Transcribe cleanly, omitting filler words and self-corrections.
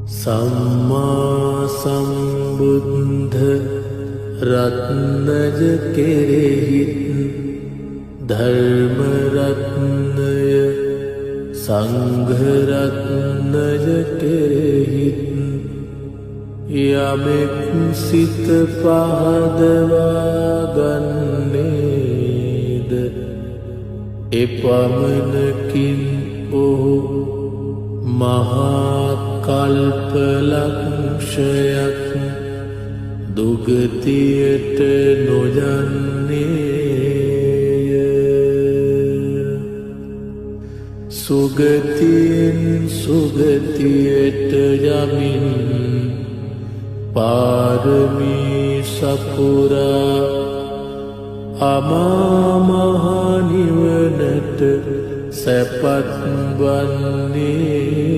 සම්මා සම්බුද්ධ රත්නජ කෙරෙහිත් ධර්ම රත්නය සංඝ රත්නජ කෙරෙහිත් යමෙක් සිත පහදවා ගන්නේද එපමණකින් ඔහු මහා කල්පලක්ෂයක් දුගතියට නොයන්නේය. සුගතියෙන් සුගතියට යමින් පාරමී සපුරා අමා මහ නිවනට සැපත් වන්නේ